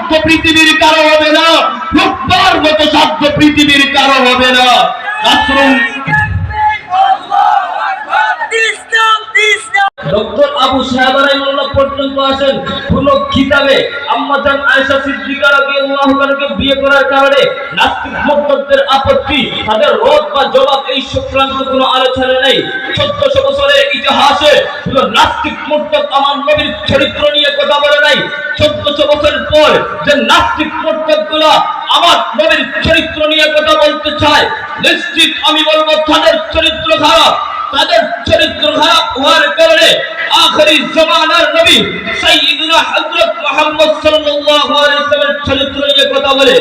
সাধ্য পৃথিবীর কারো হবে না, রূপবার মতো সাধ্য পৃথিবীর কারো হবে না। ডক্টর আবু সাহেব রাহিমাহুল্লাহ পর্যন্ত আসেন কোন কিতাবে আম্মা জান আয়েশা সিদ্দিকা রাদিয়াল্লাহু তাআলাকে বিয়ে করার কারণে নাস্তিক মুরতাদদের আপত্তি, তাদের রদ বা জবাব এই সংক্রান্ত কোনো আলোচনা নেই। 1400 বছরের ইতিহাসে কোন নাস্তিক মুরতাদ আমার নবীর চরিত্র নিয়ে কথা বলে নাই। 1400 বছর পর যে নাস্তিক মুরতাদগুলো আমার নবীর চরিত্র নিয়ে কথা বলতে চায়, নিশ্চিত আমি বলবো তাদের চরিত্র খারাপ। তাদের চরিত্র খারাপ হওয়ার কারণে আখেরি জামানার নবী সাইয়্যিদুনা হযরত মুহাম্মদ সাল্লাল্লাহু আলাইহি ওয়াসাল্লামের চরিত্র নিয়ে কথা বলে।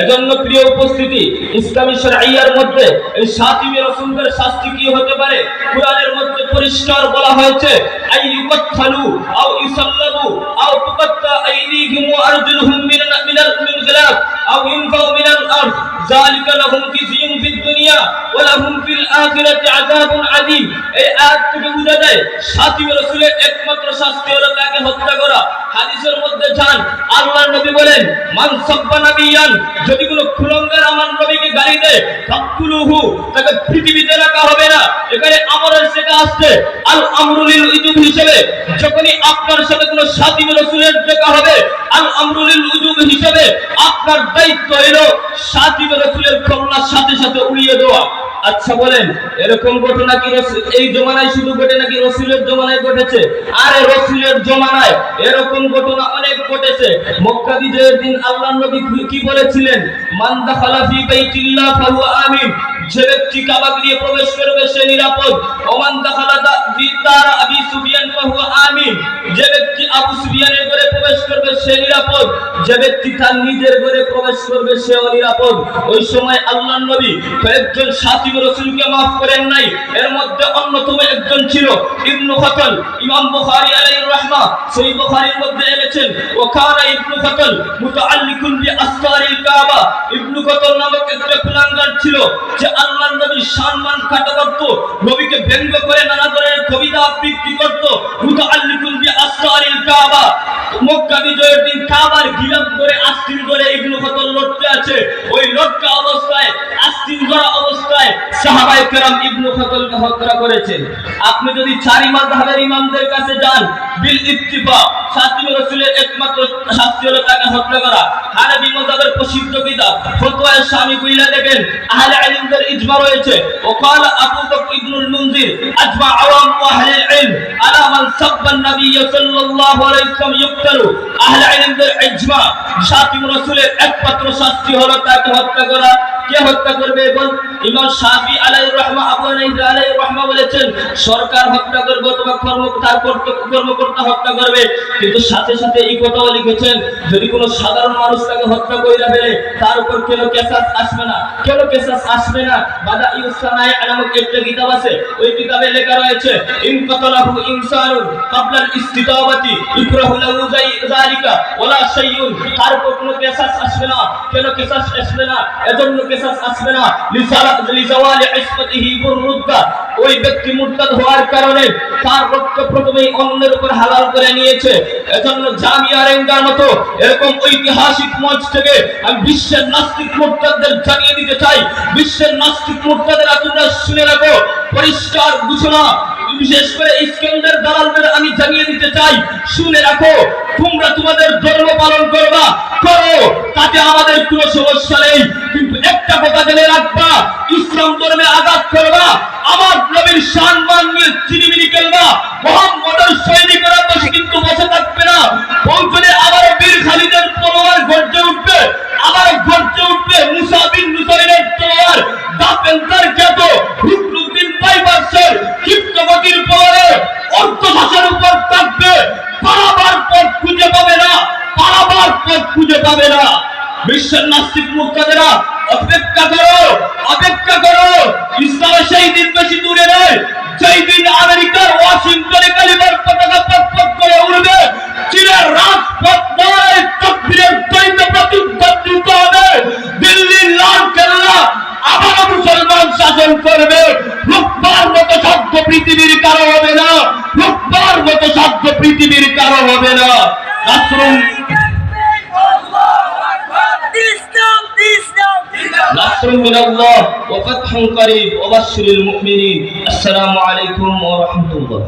এজন্য প্রিয় উপস্থিতি, ইসলামী শরঈয়ার মধ্যে এই শাতিমে রাসূলদের শাস্তি কি হতে পারে কুরআনের মধ্যে পরিষ্কার বলা হয়েছে, আইয়ুকাতলু আও ইসাল্লাবু আও তুকাত্তা আইদিহিম ওয়া আরজুলুহুম মিনাল খিলাফ আও ইনফাউ মিনাল আরদ যালিকা লাহুম খিজিয়ুন ফিদ দুনিয়া ওয়া লাহুম ফিল আখিরাতি আযাবুন আযীম। এই আয়াত থেকে বোঝা যায় শাতিমে রাসূলের একমাত্র শাস্তি হলো তাকে হত্যা করা। হাদিসের মধ্যে যান আল্লাহর নবী বলেন, মান সাব্বা নাবিয়ান, যদি কোনো কুলঙ্গার আমার নবীকে গালি দেয়, ফাকুলুহু, তাকে পৃথিবীতে রাখা হবে না। এখানে আমরের শেখা আসছে আল আমরু লিল উজুব হিসেবে। যখনই আপনার সাথে কোনো শাতিমে রাসূলের দেখা হবে, আল আমরু লিল উজুব হিসেবে আপনার দায়িত্ব হলো শাতিমে রাসূলের কল্যাণের সাথে সাথে উড়িয়ে দেওয়া। আচ্ছা বলেন, এরকম ঘটনা কি এই জমানায় শুধু ঘটে নাকি রাসূলের জমানায় ঘটেছে? আরে রাসূলের জমানায় এরকম ঘটনা অনেক ঘটেছে। মক্কা বিজয়ের দিন আল্লাহর নবী কি বলেছিলেন? মান দাখালা ফি বাইতিল্লাহ ফাহুয়া আমিন, যে ব্যক্তি কাবা গৃহে প্রবেশ করবে সে নিরাপদ। ওমান দাখালা দার আবি সুফিয়ান ফাহুয়া আমিন, যে ব্যক্তি আবু সুফিয়ানের ঘরে প্রবেশ করবে সে নিরাপদ। যে ব্যক্তি তার নিজের ঘরে প্রবেশ করবে সেও নিরাপদ। ওই সময় আল্লাহর নবী কয়েকজন শাতিমে রাসূলকে মাফ করেন নাই। এর মধ্যে অন্যতম একজন ছিল ইবনু খাতাল। ইমাম বুখারী আলাইহির রাহমাহ সহিহ বুখারীর মধ্যে এনেছেন, ওয়া কানা ইবনু খাতাল মুতাআল্লিকুন বি আসকারিল কাবা। ইবনু খাতাল নামক একটা কুলাঙ্গার ছিল যে আল্লাহর নবীর সম্মান কাটা করত, নবীকে ব্যঙ্গ করে নানা ধরনের কবিতা আবৃত্তি করত। মুতাআল্লিকুন বি আসকারিল কাবা, মক্কা বিজয়ের দিন কাবার গিলাফ করে আস্তিন করে ইবনু খাতাল লটকে আছে। ওই লটকা অবস্থায়, আস্তিন করা অবস্থায় সাহাবায়ে কেরাম ইবনু খাতালকে হত্যা করেছেন। আপনি যদি চারি মাযহাবের ইমামদের কাছে যান, বিল ইত্তিফাক শাতিমে রাসূলের একমাত্র শাস্তি হলো তাকে হত্যা করা। হানাফি মাযহাবের প্রসিদ্ধ কিতাব ফতোয়ায়ে শামী কইলা দেখেন আহলে ইলমদের ইজমা রয়েছে। ওয়াকাল আবু বকর ইবনুল মুনজির আজমা আওয়াম আহলে ইলম আলা মান সাব্বান নবী সাল্লাল্লাহু আলাইহি ওয়াসাল্লাম ইউক্তালু। আহলে ইলমদের ইজমা, শাতিমে রাসূলের একমাত্র শাস্তি হলো তাকে হত্যা করা। কে হত্যা করবে? বল ইমাম শাফি আলাইহির রাহমাহ, আবু হানিফা আলাইহির রাহমাহ বলেছেন সরকার হত্যা করবে অথবা কর্মকর্তা হত্যা করবে। কিন্তু সাথে সাথে এই কথাও লিখেছেন যদি কোনো সাধারণ মানুষ তাকে হত্যা কইরা ফেলে তার উপর কেন কিসাস আসবে না? কেন কিসাস আসবে না? বাদাইউস সানায় নামক একটা কিতাব আছে, ওই কিতাবে লেখা রয়েছে ইন কাতালাহু ইনসানুন ক্বাবলা ইস্তিতাবাতি ইকরাহু লাহু যালিকা ওয়ালা শাইউন, তার উপর কোনো কিসাস আসবে না। কেন কিসাস আসবে না? এজন্য কিসাস আসবে না লিজাওয়ালি ইসমাতিহি বুরুদ্দা, ওই ব্যক্তি মুরতাদ হওয়ার কারণে তার রক্ত প্রথমেই অন্যের উপর হালাল করে নিয়েছে। এজন্য জামিয়া রেঙ্গার মতো এরকম ঐতিহাসিক মঞ্চ থেকে আমি বিশ্বের নাস্তিক মুরতাদদের জানিয়ে দিতে চাই, বিশ্বের নাস্তিক মুরতাদেরা তোমরা শুনে রাখো পরিষ্কার ঘোষণা, বিশেষ করে ইস্কান্দার দালালদের আমি জানিয়ে দিতে চাই শুনে রাখো, তোমরা তোমাদের ধর্ম পালন করবা করো, তাতে আমাদের কোনো সমস্যা নেই। কিন্তু একটা কথা জেনে রাখবা, ইসলাম ধর্মে আঘাত করবা, আমার নবীর সম্মান নিয়ে চিনিমিনি খেলবা, মুহাম্মদের সৈনিকেরা বসে কিন্তু বসে থাকবে না। পৌঁছলে আবার বীর খালিদের তলোয়ার গর্জে উঠবে, আবার গর্জে উঠবে মুসা বিন নুসাইরের তলোয়ার, দাপেন্দার খ্যাত রুকনুদ্দিন পাইবার্সের ক্ষিপ্তগতির পরে অর্থশাসনের উপর থাকবে। পালাবার পথ খুঁজে পাবে না, পালাবার পথ খুঁজে পাবে না। বিশ্বের নাস্তিক মুরতাদেরা অপেক্ষা করো, অপেক্ষা করো। ইসলাম সেই দিন বেশি দূরে নয় যেই দিন আমেরিকার ওয়াশিংটনে কালিমার পতাকা পথ করে উড়বে, চীনের রাজপথ নয় তাকবীরের দ্বৈত প্রতিধ্বনিত হবে, দিল্লির লাল কেল্লা আবারও মুসলমান শাসন করবে। রূপবার মতো সাধ্য পৃথিবীর কারো হবে না, রূপবার মতো সাধ্য পৃথিবীর কারো হবে না। আসুন নাসরুম মিনাল্লাহ ওয়া ফাতহুন করিব ওয়া বাশশিরিল মুমিনিন। আসসালামু আলাইকুম ওয়া রাহমাতুল্লাহ।